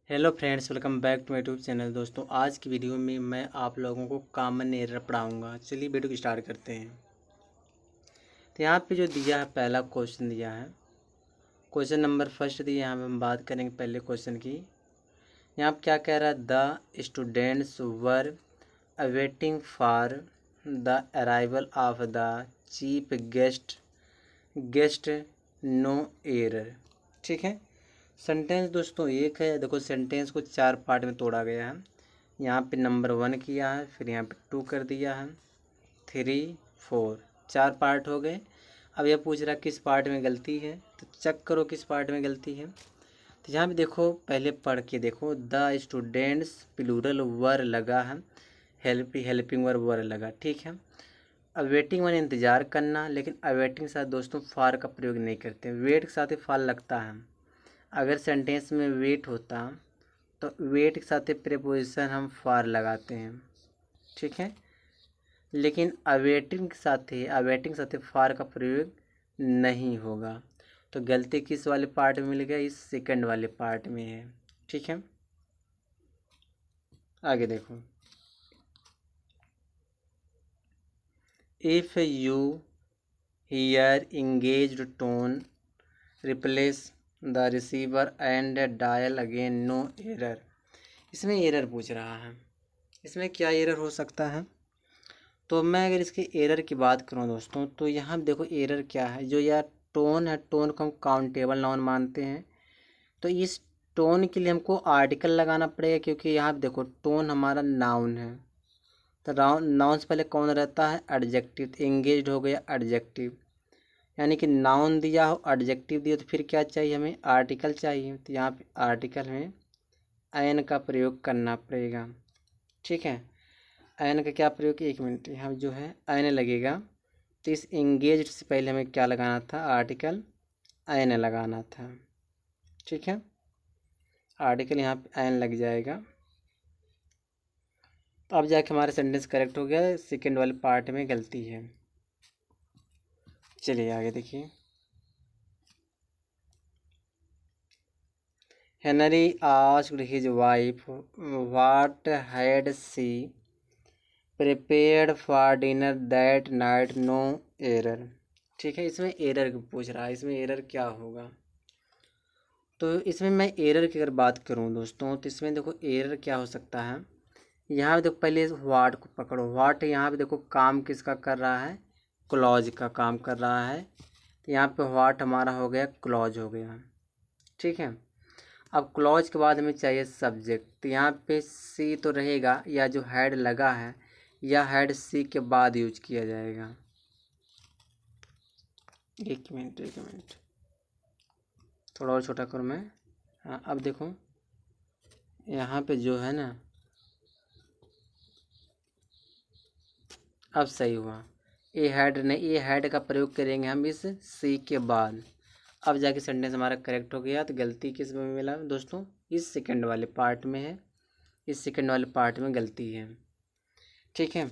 Hello friends, welcome back to my YouTube channel. दोस्तों, आज की वीडियो में मैं आप लोगों को कॉमन एरर पढ़ाऊंगा। चलिए वीडियो को स्टार्ट करते हैं। तो यहाँ पे जो दिया है, पहला क्वेश्चन दिया है, क्वेश्चन नंबर फर्स्ट दिया है। यहाँ पे हम बात करेंगे पहले क्वेश्चन की। यहाँ पे क्या कह रहा है, the students were awaiting for the arrival of the chief guest no error. ठीक है। सेंटेंस दोस्तों एक है। देखो, सेंटेंस को चार पार्ट में तोड़ा गया है। यहाँ पे नंबर 1 किया है, फिर यहाँ पे 2 कर दिया है, 3, 4, चार पार्ट हो गए। अब यह पूछ रहा किस पार्ट में गलती है, तो चेक करो किस पार्ट में गलती है। तो यहाँ पे देखो, पहले पढ़ के देखो, द स्टूडेंट्स प्लूरल वर लगा है, हेल्पिंग वर लगा। ठीक है। अवेटिंग माने इंतज़ार करना, लेकिन अवेटिंग के साथ दोस्तों फार का प्रयोग नहीं करते। वेट के साथ ही फार लगता है। अगर सेंटेंस में वेट होता तो वेट के साथ प्रीपोजिशन हम फार लगाते हैं। ठीक है। लेकिन अवेटिंग के साथ फार का प्रयोग नहीं होगा। तो गलती किस वाले पार्ट में मिल गया, इस सेकंड वाले पार्ट में है। ठीक है। आगे देखो, if you hear engaged tone replace the receiver and dial again no error. इसमें एरर पूछ रहा है। इसमें क्या एरर हो सकता है, तो मैं अगर इसके एरर की बात करूं दोस्तों, तो यहाँ देखो एरर क्या है। जो यह टोन है, टोन को हम काउंटेबल नाउन मानते हैं। तो इस टोन के लिए हमको आर्टिकल लगाना पड़ेगा, क्योंकि यहाँ देखो टोन हमारा नाउन है। तो नाउन से पहले कौन रहता है, एडजेक्टिव। तो एंगेज्ड हो गया एडजेक्टिव, यानी कि नाउन दिया हो, एडजेक्टिव दिया, तो फिर क्या चाहिए हमें, आर्टिकल चाहिए। तो यहाँ पे आर्टिकल में एन का प्रयोग करना पड़ेगा। ठीक है। एन का क्या प्रयोग, एक मिनट, यहाँ जो है एन लगेगा। तो इस एंगेज्ड से पहले हमें क्या लगाना था, आर्टिकल एन लगाना था। ठीक है। आर्टिकल यहाँ पे एन लग जाएगा। तो अब जाके हमारा सेंटेंस करेक्ट हो गया। सेकेंड वाले पार्ट में गलती है। चलिए आगे देखिए। Henry asked his wife what had she prepared for dinner that night no error. ठीक है। इसमें एरर पूछ रहा है, इसमें एरर क्या होगा। तो इसमें मैं एरर की अगर बात करूं दोस्तों, तो इसमें देखो एरर क्या हो सकता है। यहाँ पे देखो, पहले व्हाट को पकड़ो। व्हाट यहाँ पे देखो काम किसका कर रहा है, क्लॉज का काम कर रहा है। तो यहाँ पे व्हाट हमारा हो गया, क्लॉज हो गया। ठीक है। अब क्लॉज के बाद हमें चाहिए सब्जेक्ट। तो यहाँ पे सी तो रहेगा, या जो हेड लगा है, या हेड सी के बाद यूज किया जाएगा। एक मिनट, थोड़ा और छोटा करूँ मैं। हाँ, अब देखो यहाँ पे जो है ना, अब सही हुआ। ए हेड नहीं, ए हेड का प्रयोग करेंगे हम इस सी के बाद। अब जाके सेंटेंस हमारा करेक्ट हो गया। तो गलती किस में मिला दोस्तों, इस सेकंड वाले पार्ट में है। इस सेकंड वाले पार्ट में गलती है। ठीक है।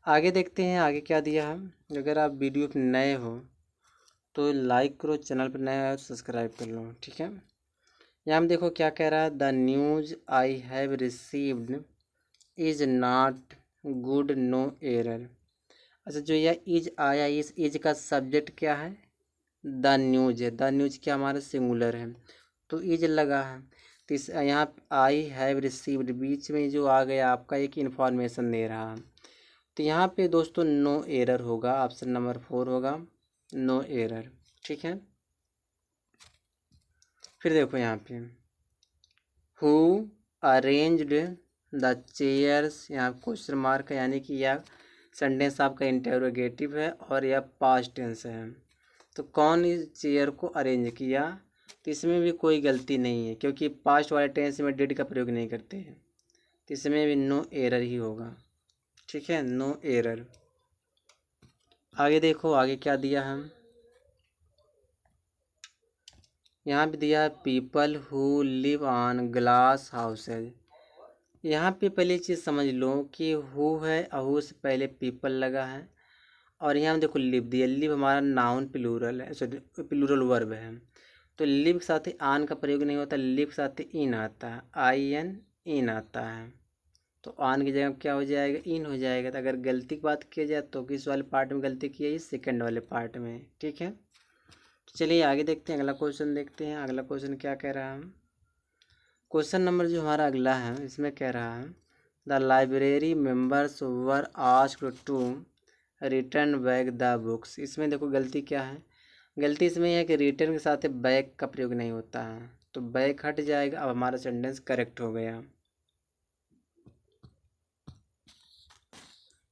आगे देखते हैं आगे क्या दिया है। अगर आप वीडियो पे नए हो तो लाइक करो, चैनल पर नया है तो सब्सक्राइब कर लो। ठीक है। यहाँ हम देखो क्या कह रहा है, the news I have received is not good no error. अच्छा, जो यह इज आया, इस इज का सब्जेक्ट क्या है, द न्यूज है। द न्यूज क्या हमारा सिंगुलर है, तो इज लगा है। तो इस यहाँ आई हैव रिसीव्ड बीच में जो आ गया आपका एक इन्फॉर्मेशन दे रहा है। तो यहाँ पे दोस्तों नो एरर होगा, ऑप्शन नंबर 4 होगा, नो एरर। ठीक है। फिर देखो यहाँ पे हु अरेंज्ड द चेयर्स, यहाँ क्वेश्चन मार्क है, यानी कि यह सेंटेंस आपका इंटेरोगेटिव है और यह पास्ट टेंस है। तो कौन इस चेयर को अरेंज किया, तो इसमें भी कोई गलती नहीं है, क्योंकि पास्ट वाले टेंस में डिड का प्रयोग नहीं करते हैं। तो इसमें भी नो एरर ही होगा। ठीक है, नो एरर। आगे देखो आगे क्या दिया है। यहाँ पे दिया है people who live on glass houses. यहाँ पे पहले चीज़ समझ लो कि हु है, हु से पहले पीपल लगा है, और यहाँ देखो लिव दिया। लिव हमारा नाउन प्लूरल है, सॉरी प्लूरल वर्ब है। तो लिव के साथ आन का प्रयोग नहीं होता, लिव के साथ इन आता है, आई एन इन आता है। तो आन की जगह क्या हो जाएगा, इन हो जाएगा। तो अगर गलती की बात की जाए तो किस वाले पार्ट में गलती की है, ये सेकंड वाले पार्ट में। ठीक है, तो चलिए आगे देखते हैं, अगला क्वेश्चन देखते हैं। अगला क्वेश्चन क्या कह रहा है, क्वेश्चन नंबर जो हमारा अगला है इसमें कह रहा है the library members were asked to return back the books. इसमें देखो गलती क्या है, गलती इसमें यह है कि रिटर्न के साथ बैक का प्रयोग नहीं होता है, तो बैक हट जाएगा। अब हमारा सेंटेंस करेक्ट हो गया।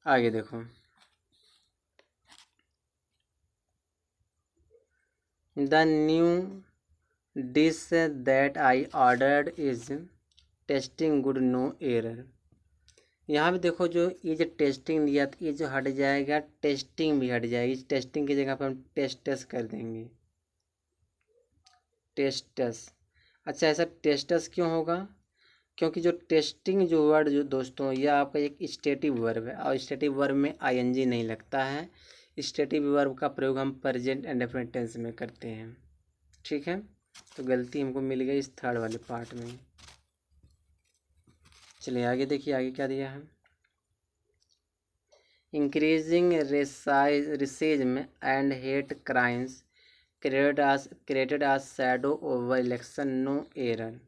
आगे देखो, the new dish that I ordered is tasting good, no error. यहाँ पे देखो जो ये जो टेस्टिंग दिया था ये जो हट जाएगा, टेस्टिंग भी हट जाएगी। इस टेस्टिंग की जगह पर हम टेस्टस कर देंगे, टेस्टस। अच्छा, ऐसा टेस्टस क्यों होगा, क्योंकि जो टेस्टिंग जो वर्ड जो दोस्तों यह आपका एक स्टेटिव वर्ब है, और स्टेटिव वर्ब में आईएनजी नहीं लगता है। स्टेटिव वर्ब का प्रयोग हम प्रेजेंट इंडेफिनिट टेंस में करते हैं। ठीक है, तो गलती हमको मिल गई इस थर्ड वाले पार्ट में। चलिए आगे देखिए, आगे क्या दिया है, increasing racism and hate crimes created as shadow over election, no error.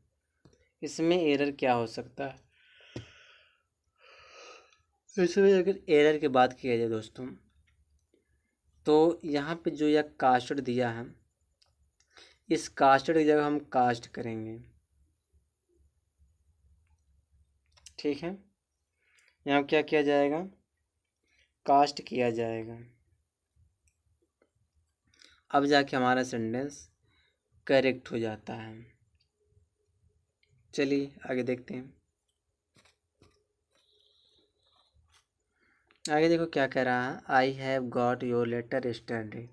इसमें एरर क्या हो सकता है, इसमें अगर एरर की बात की जाए दोस्तों, तो यहाँ पे जो यह कास्टेड दिया है, इस कास्टेड की जगह हम कास्ट करेंगे। ठीक है, यहाँ क्या किया जाएगा, कास्ट किया जाएगा। अब जाके हमारा सेंटेंस करेक्ट हो जाता है। चलिए आगे देखते हैं, आगे देखो क्या कह रहा है, I have got your letter yesterday.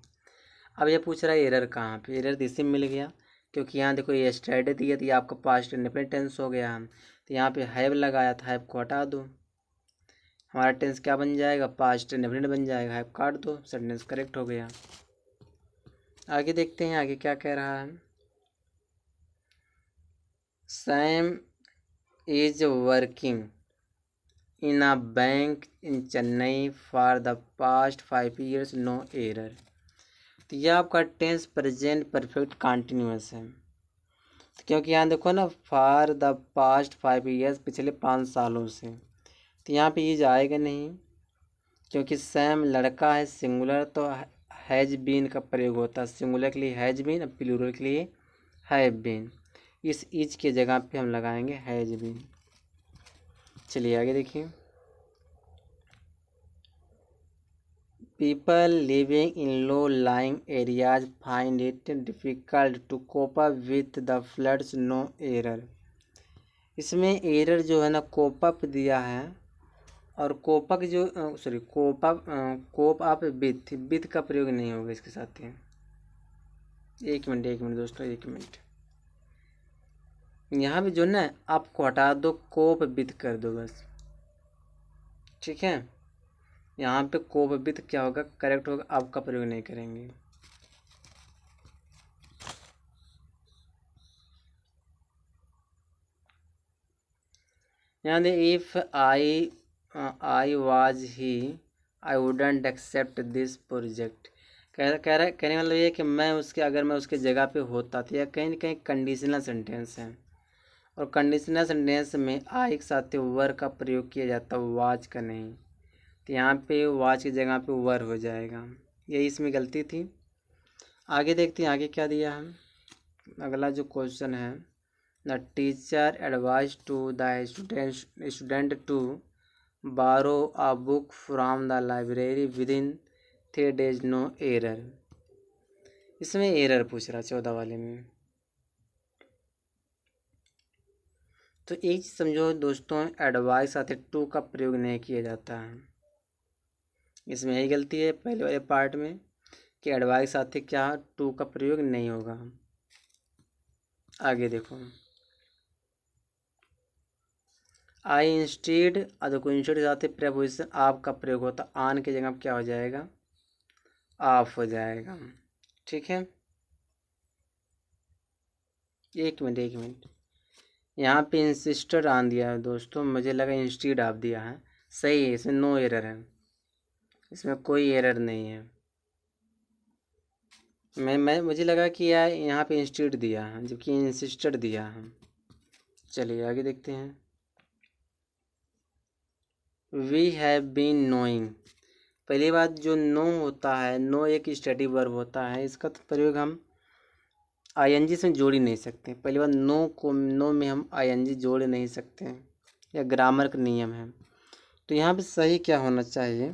अब ये पूछ रहा है एरर कहाँ पे, एरर इसी में मिल गया, क्योंकि यहाँ देखो ये यस्टरडे दिया तो ये आपका पास्ट इंडेफिनिट टेंस हो गया। तो यहाँ पे हैव लगाया था, हैव को हटा दो, हमारा टेंस क्या बन जाएगा, पास्ट इंडेफिनिट बन जाएगा, हैव काट दो, सेंटेंस करेक्ट हो गया। आगे देखते हैं आगे क्या कह रहा है, Sam is working in a bank in Chennai for the past 5 years, no error. तो यह आपका टेंस प्रेजेंट परफेक्ट कॉन्टिन्यूस है, क्योंकि यहाँ देखो ना, फॉर द पास्ट 5 years, पिछले 5 सालों से। तो यहाँ पे ये जाएगा नहीं, क्योंकि सैम लड़का है, सिंगुलर, तो हैज बीन का प्रयोग होता है। सिंगुलर के लिए हैज बीन, प्लूरल के लिए हैव बीन। इस इज के जगह पे हम लगाएंगे हैज बीन। चलिए आगे देखिए, people living in low lying areas find it difficult to cope up with the floods, no error. इसमें एरर जो है ना, कोप अप दिया है, और कोपक जो सॉरी कोप अप विथ का प्रयोग नहीं होगा इसके साथ ही। एक मिनट दोस्तों, एक मिनट, यहाँ पे जो ना आपको हटा दो, कोप विथ कर दो बस। ठीक है, यहाँ पे कोप विथ क्या होगा, करेक्ट होगा, आपका प्रयोग नहीं करेंगे। यहाँ दे if I was he I wouldn't accept this project. कहने मतलब ये कि मैं उसके, अगर मैं उसके जगह पे होता तो, या कहीं ना कहीं कंडीशनल सेंटेंस है, और कंडीशनल सेंटेंस में आई के साथ वर का प्रयोग किया जाता है, वाज का नहीं। तो यहाँ पे वाज की जगह पे वर हो जाएगा, यही इसमें गलती थी। आगे देखते हैं आगे क्या दिया है, अगला जो क्वेश्चन है, the teacher advise to the student to borrow a book from the library within 3 days, no error. इसमें एरर पूछ रहा 14 वाले में। तो एक चीज़ समझो दोस्तों, एडवाइस साथ टू का प्रयोग नहीं किया जाता है। इसमें यही गलती है पहले वाले पार्ट में, कि एडवाइस साथ क्या टू का प्रयोग नहीं होगा। आगे देखो, आई इंस्टेड, देखो इंस्टेड के साथ प्रेपोजिशन आप का प्रयोग होता, आन की जगह क्या हो जाएगा, ऑफ हो जाएगा। ठीक है, एक मिनट, यहाँ पे इंसिस्टेड आन दिया है दोस्तों, मुझे लगा इंस्टीड आप दिया है। सही है, इसमें नो एरर है, इसमें कोई एरर नहीं है। मैं मुझे लगा कि यार यहाँ पे इंस्टीड दिया है जबकि इंसिस्टेड दिया है। चलिए आगे देखते हैं। वी हैव बीन नोइंग, पहली बात जो नो होता है, नो एक स्टैटिक वर्ब होता है, इसका तो प्रयोग हम आईएनजी से जोड़ ही नहीं सकते। पहली बात नो में हम आईएनजी जोड़ नहीं सकते हैं, या ग्रामर का नियम है। तो यहाँ पे सही क्या होना चाहिए,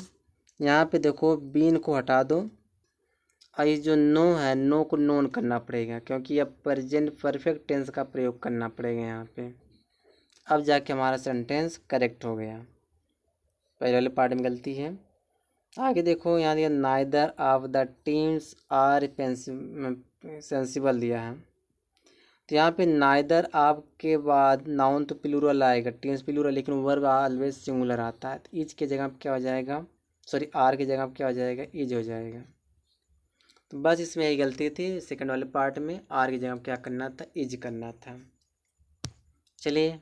यहाँ पे देखो बीन को हटा दो और ये जो नो है, नो को नोन करना पड़ेगा, क्योंकि अब प्रेजेंट परफेक्ट टेंस का प्रयोग करना पड़ेगा यहाँ पे। अब जाके हमारा सेंटेंस करेक्ट हो गया, पहले वाले पार्ट में गलती है। आगे देखो यहाँ दिया neither of the teams are sensible दिया है। तो यहाँ पे नाइदर ऑफ के बाद नाउन तो प्लूरल आएगा, टीम्स प्लूरल, लेकिन वर्ब ऑलवेज सिंगुलर आता है। तो इज के जगह पे क्या हो जाएगा, सॉरी आर की जगह पे क्या हो जाएगा, इज हो जाएगा। तो बस इसमें यही गलती थी, सेकंड वाले पार्ट में आर की जगह पे क्या करना था, इज करना था। चलिए